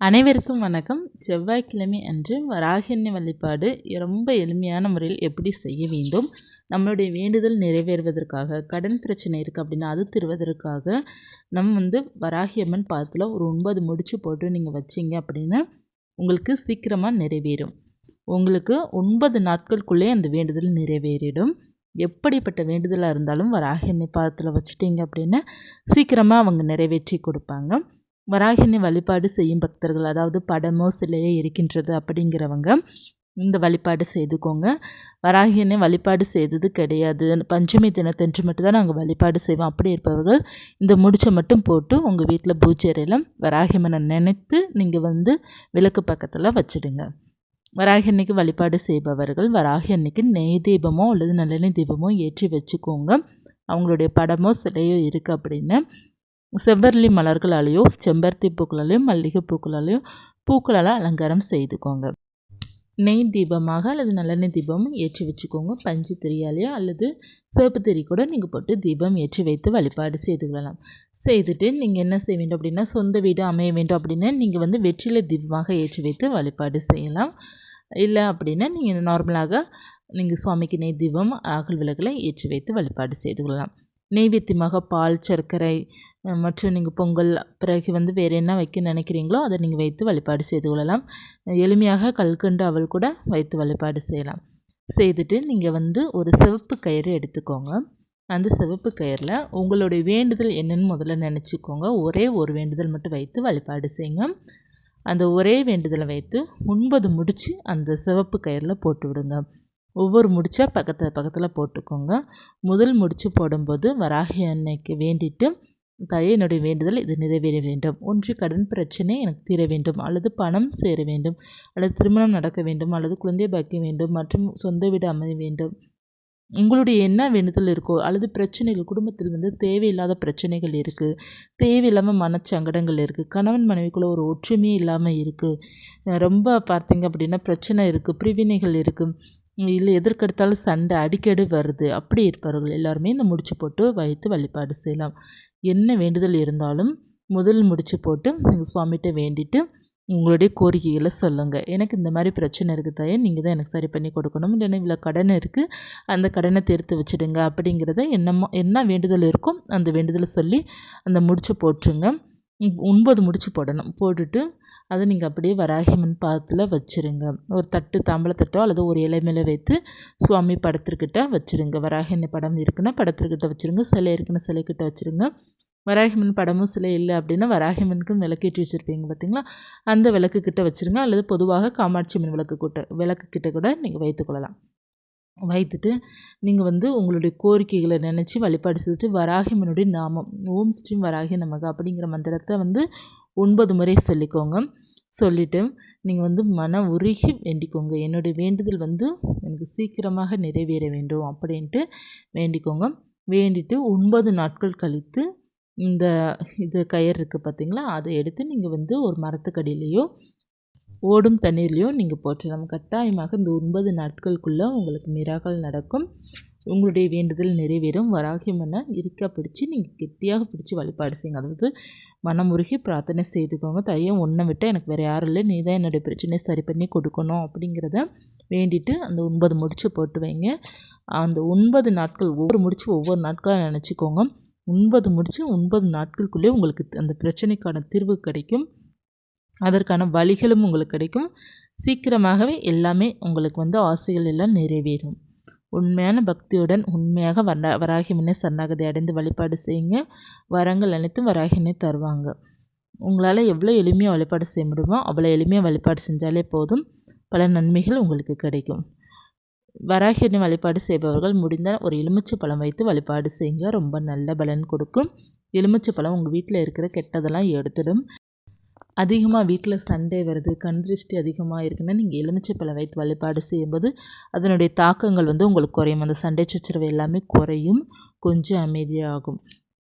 அனைவருக்கும் வணக்கம். செவ்வாய்க்கிழமை அன்று வராகி அன்னை வழிபாடு ரொம்ப எளிமையான முறையில் எப்படி செய்ய வேண்டும், நம்மளுடைய வேண்டுதல் நிறைவேறுவதற்காக, கடன் பிரச்சனை இருக்குது அப்படின்னா அது தீர்வதற்காக நம்ம வராகி அம்மன் பாதத்தில் ஒரு 9 முடிச்சு போட்டு நீங்கள் வச்சிங்க அப்படின்னா உங்களுக்கு சீக்கிரமாக நிறைவேறும். உங்களுக்கு 9 நாட்களுக்குள்ளே அந்த வேண்டுதல் நிறைவேறிடும். எப்படிப்பட்ட வேண்டுதலாக இருந்தாலும் வராகி அன்னை பாதத்தில் வச்சுட்டிங்க அப்படின்னா சீக்கிரமாக அவங்க நிறைவேற்றி கொடுப்பாங்க. வராகி அன்னை வழிபாடு செய்யும் பக்தர்கள், அதாவது படமோ சிலையோ இருக்கின்றது அப்படிங்கிறவங்க இந்த வழிபாடு செய்துக்கோங்க. வராகி அன்னை வழிபாடு செய்தது கிடையாது, பஞ்சமி தினத்தன்று மட்டும்தான் நாங்கள் வழிபாடு செய்வோம் அப்படி இருப்பவர்கள் இந்த முடிச்சை மட்டும் போட்டு உங்கள் வீட்டில் பூஜை அறையில் வராகி அம்மனை நினைத்து நீங்கள் விளக்கு பக்கத்தில் வச்சுடுங்க. வராகி அன்னைக்கு வழிபாடு செய்பவர்கள் வராகி அன்னைக்கு நெய் தீபமோ அல்லது நல்லெண்ணெய் தீபமோ ஏற்றி வச்சுக்கோங்க. அவங்களுடைய படமோ சிலையோ இருக்குது அப்படின்னு செவ்வரளி மலர்களாலேயோ செம்பருத்தி பூக்களாலேயோ மல்லிகை பூக்களாலேயோ பூக்களால் அலங்காரம் செய்துக்கோங்க. நெய் தீபமாக அல்லது நல்லெண்ணெய் தீபமும் ஏற்றி வச்சுக்கோங்க. பஞ்சு திரியாலேயோ அல்லது சிவப்பு திரி கூட நீங்கள் போட்டு தீபம் ஏற்றி வைத்து வழிபாடு செய்து கொள்ளலாம். செய்துட்டு நீங்கள் என்ன செய்ய வேண்டும் அப்படின்னா, சொந்த வீடு அமைய வேண்டும் அப்படின்னா நீங்கள் வெற்றிலை தீபமாக ஏற்றி வைத்து வழிபாடு செய்யலாம். இல்லை அப்படின்னா நீங்கள் நார்மலாக நீங்கள் சுவாமிக்கு நெய் தீபம் அகல் விளக்கில் ஏற்றி வைத்து வழிபாடு செய்து கொள்ளலாம். நெய்வேத்தியமாக பால், சர்க்கரை மற்றும் நீங்கள் பொங்கல் பிறகு வேறு என்ன வைக்க நினைக்கிறீங்களோ அதை நீங்கள் வைத்து வழிபாடு செய்து கொள்ளலாம். எளிமையாக கல்கண்டு அவல் கூட வைத்து வழிபாடு செய்யலாம். செய்துட்டு நீங்கள் ஒரு சிவப்பு கயிறு எடுத்துக்கோங்க. அந்த சிவப்பு கயிறில் உங்களுடைய வேண்டுதல் என்னென்னு முதல்ல நினச்சிக்கோங்க. ஒரே ஒரு வேண்டுதல் மட்டும் வைத்து வழிபாடு செய்யுங்க. அந்த ஒரே வேண்டுதலை வைத்து 9 முடிச்சு அந்த சிவப்பு கயிறில் போட்டு விடுங்க. ஒவ்வொரு முடிச்சா பக்கத்தில் போட்டுக்கோங்க. முதல் முடிச்சு போடும்போது வராகி அன்னைக்கு வேண்டிட்டு, தாயே என்னுடைய வேண்டுதல் இது நிறைவேற வேண்டும். ஒன்று கடன் பிரச்சனை எனக்கு தீர வேண்டும், அல்லது பணம் சேர வேண்டும், அல்லது திருமணம் நடக்க வேண்டும், அல்லது குழந்தை பாக்கியம் வேண்டும், மற்றும் சொந்த வீடு அமைய வேண்டும். உங்களுடைய என்ன வேண்டுதல் இருக்கோ, அல்லது பிரச்சனைகள் குடும்பத்தில் தேவையில்லாத பிரச்சனைகள் இருக்குது, தேவையில்லாமல் மனச்சங்கடங்கள் இருக்குது, கணவன் மனைவிக்குள்ளே ஒரு ஒற்றுமையே இல்லாமல் இருக்குது, ரொம்ப பார்த்தீங்க அப்படின்னா பிரச்சனை இருக்குது, பிரிவினைகள் இருக்குது, இல்லை எதற்கெடுத்தாலும் சண்டை அடிக்கடி வருது, அப்படி இருப்பவர்கள் எல்லாருமே இந்த முடிச்சு போட்டு வைத்து வழிபாடு செய்யலாம். என்ன வேண்டுதல் இருந்தாலும் முதல் முடிச்சு போட்டு நீங்கள் சுவாமிகிட்ட வேண்டிட்டு உங்களுடைய கோரிக்கைகளை சொல்லுங்கள். எனக்கு இந்த மாதிரி பிரச்சனை இருக்குது தாயே, நீங்கள் தான் எனக்கு சரி பண்ணி கொடுக்கணும், இல்லைன்னா இவ்வளோ கடன் இருக்குது அந்த கடனை தீர்த்து வச்சுடுங்க அப்படிங்கிறத என்ன வேண்டுதல் இருக்கோ அந்த வேண்டுதலை சொல்லி அந்த முடிச்சை போட்டுருங்க. 9 முடிச்சு போடணும். போட்டுட்டு அதை நீங்கள் அப்படியே வராகி அம்மன் பாதத்தில் வச்சுருங்க. ஒரு தட்டு, தாம்பழத்தட்டோ அல்லது ஒரு இலை மேலே வைத்து சுவாமி படத்திற்கிட்ட வச்சுருங்க. வராகி அன்னை படம் இருக்குன்னா படத்திற்கிட்ட வச்சுருங்க, சிலை இருக்குன்னா சிலைக்கிட்ட வச்சுருங்க. வராகி அம்மன் படமும் சிலை இல்லை அப்படின்னா வராகி அம்மனுக்கு விளக்கேற்றி வச்சுருப்பீங்க பார்த்தீங்களா, அந்த விளக்குக்கிட்ட வச்சுருங்க. அல்லது பொதுவாக காமாட்சி அம்மன் விளக்குக்கிட்ட கூட நீங்கள் வைத்துக்கொள்ளலாம். வைத்துட்டு நீங்கள் உங்களுடைய கோரிக்கைகளை நினச்சி வழிபாடு செய்துட்டு வராகி அம்மனுடைய நாமம் ஓம் ஸ்ரீம் வராகி நமக அப்படிங்கிற மந்திரத்தை 9 முறை சொல்லிக்கோங்க. சொல்லிவிட்டு நீங்கள் மன உருகி வேண்டிக்கோங்க. என்னுடைய வேண்டுதல் எனக்கு சீக்கிரமாக நிறைவேற வேண்டும் அப்படின்ட்டு வேண்டிக்கோங்க. வேண்டிட்டு 9 நாட்கள் கழித்து இது கயிறு இருக்குது பார்த்தீங்களா, அதை எடுத்து நீங்கள் ஒரு மரத்துக்கடியிலையோ ஓடும் தண்ணீர்லையோ நீங்கள் போட்டுடலாம். கட்டாயமாக இந்த 9 நாட்களுக்குள்ளே உங்களுக்கு மிராக்கள் நடக்கும். உங்களுடைய வேண்டுதல் நிறைவேறும். வராகி அம்மனை இறுக்கா பிடிச்சி நீங்கள் கெட்டியாக பிடிச்சி வழிபாடு செய்யுங்க. அதாவது மனமுருகி பிரார்த்தனை செய்துக்கோங்க. தாயே உன்னை விட்டால் எனக்கு வேறு யாரும் இல்லை, நீ தான் என்னுடைய பிரச்சனையை சரி பண்ணி கொடுக்கணும் அப்படிங்கிறத வேண்டிட்டு அந்த 9 முடிச்சு போட்டு வைங்க. அந்த 9 நாட்கள் ஒவ்வொரு முடிச்சு ஒவ்வொரு நாட்களாக நினச்சிக்கோங்க. 9 முடிச்சு 9 நாட்களுக்குள்ளே உங்களுக்கு அந்த பிரச்சனைக்கான தீர்வு கிடைக்கும். அதற்கான வழிகளும் உங்களுக்கு கிடைக்கும். சீக்கிரமாகவே எல்லாமே உங்களுக்கு ஆசைகள் எல்லாம் நிறைவேறும். உண்மையான பக்தியுடன் உண்மையாக வராகி அம்மனை சரணாகதி அடைந்து வழிபாடு செய்யுங்க. வரங்கள் அனைத்தும் வராகி அன்னை தருவாங்க. உங்களால் எவ்வளோ எளிமையாக வழிபாடு செய்ய முடியுமோ அவ்வளோ எளிமையாக வழிபாடு செஞ்சாலே போதும், பல நன்மைகள் உங்களுக்கு கிடைக்கும். வராகி அன்னை வழிபாடு செய்பவர்கள் முடிந்தால் ஒரு எலுமிச்சை பழம் வைத்து வழிபாடு செய்யுங்க. ரொம்ப நல்ல பலன் கொடுக்கும். எலுமிச்சை பழம் உங்கள் வீட்டில் இருக்கிற கெட்டதெல்லாம் எடுத்துடும். அதிகமாக வீட்டில் சண்டை வருது, கண் திருஷ்டி அதிகமாக இருக்குன்னா நீங்கள் எலுமிச்சை பழம் வைத்து வழிபாடு செய்யும்போது அதனுடைய தாக்கங்கள் உங்களுக்கு குறையும். அந்த சண்டை சச்சரவு எல்லாமே குறையும், கொஞ்சம் அமைதியாகும்.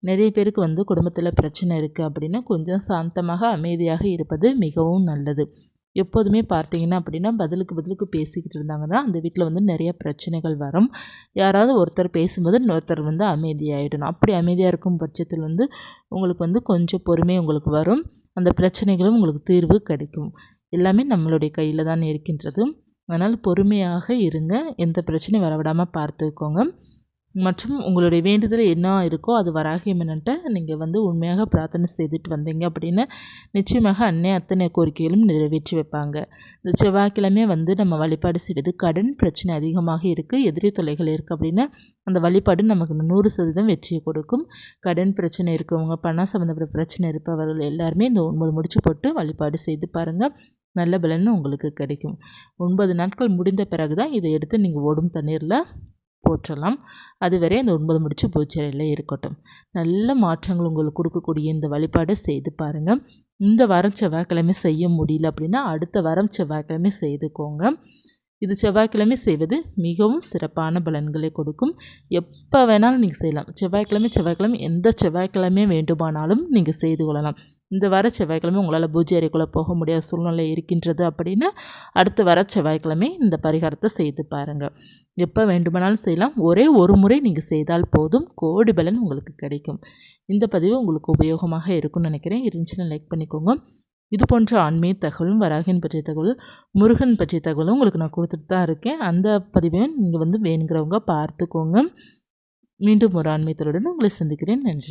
நிறைய பேருக்கு குடும்பத்தில் பிரச்சனை இருக்குது அப்படின்னா கொஞ்சம் சாந்தமாக அமைதியாக இருப்பது மிகவும் நல்லது. எப்போதுமே பார்த்தீங்கன்னா அப்படின்னா பதிலுக்கு பேசிக்கிட்டு இருந்தாங்கன்னா அந்த வீட்டில் நிறைய பிரச்சனைகள் வரும். யாராவது ஒருத்தர் பேசும்போது இன்னொருத்தர் அமைதியாகிடணும். அப்படி அமைதியாக இருக்கும் பட்சத்தில் உங்களுக்கு கொஞ்சம் பொறுமை உங்களுக்கு வரும். அந்த பிரச்சனைகளும் உங்களுக்கு தீர்வு கிடைக்கும். எல்லாமே நம்மளுடைய கையில் தான் இருக்கின்றது. அதனால் பொறுமையாக இருங்க. எந்த பிரச்சனையும் வரவிடாமல் பார்த்துக்கோங்க. மற்றும் உங்களுடைய வேண்டுதல் என்ன இருக்கோ அது வராகி அம்மன்கிட்ட நீங்கள் உண்மையாக பிரார்த்தனை செய்துட்டு வந்தீங்க அப்படின்னா நிச்சயமாக அன்னை அத்தனை கோரிக்கைகளும் நிறைவேற்றி வைப்பாங்க. இந்த செவ்வாய்க்கிழமை நம்ம வழிபாடு செய்வது கடன் பிரச்சனை அதிகமாக இருக்குது, எதிரி தொல்லைகள் இருக்குது அப்படின்னா அந்த வழிபாடு நமக்கு 100% வெற்றியை கொடுக்கும். கடன் பிரச்சனை இருக்கவங்க, பணம் சம்மந்தப்பட்ட பிரச்சனை இருப்பவர்கள் எல்லாருமே இந்த 9 முடிச்சு போட்டு வழிபாடு செய்து பாருங்கள். நல்ல பலன் உங்களுக்கு கிடைக்கும். 9 நாட்கள் முடிந்த பிறகு தான் இதை எடுத்து நீங்கள் ஓடும் தண்ணீரில் போற்றலாம். அதுவரை அந்த 9 முடிச்சு பூச்செடியில் இருக்கட்டும். நல்ல மாற்றங்கள் உங்களுக்கு கொடுக்கக்கூடிய இந்த வழிபாடை செய்து பாருங்கள். இந்த வாரம் செவ்வாய்க்கிழமை செய்ய முடியல அப்படின்னா அடுத்த வாரம் செவ்வாய்க்கிழமை செய்துக்கோங்க. இது செவ்வாய்க்கிழமை செய்வது மிகவும் சிறப்பான பலன்களை கொடுக்கும். எப்போ வேணாலும் நீங்கள் செய்யலாம். செவ்வாய்க்கிழமை எந்த செவ்வாய்க்கிழமை வேண்டுமானாலும் நீங்கள் செய்து கொள்ளலாம். இந்த வார செவ்வாய்க்கிழமை உங்களால் பூஜை அறைக்குள்ளே போக முடியாத சூழ்நிலை இருக்கின்றது அப்படின்னா அடுத்த வார செவ்வாய்க்கிழமை இந்த பரிகாரத்தை செய்து பாருங்கள். எப்போ வேண்டுமானாலும் செய்யலாம். ஒரே ஒரு முறை நீங்கள் செய்தால் போதும், கோடி பலன் உங்களுக்கு கிடைக்கும். இந்த பதிவு உங்களுக்கு உபயோகமாக இருக்கும்னு நினைக்கிறேன். இருந்துச்சுன்னா லைக் பண்ணிக்கோங்க. இது போன்ற ஆன்மீக தகவலும், வராகின் பற்றிய தகவல், முருகன் பற்றிய தகவலும் உங்களுக்கு நான் கொடுத்துட்டு தான் இருக்கேன். அந்த பதிவையும் நீங்கள் வேணுங்கிறவங்க பார்த்துக்கோங்க. மீண்டும் ஒரு ஆன்மீகத்துடன் உங்களை சந்திக்கிறேன். நன்றி.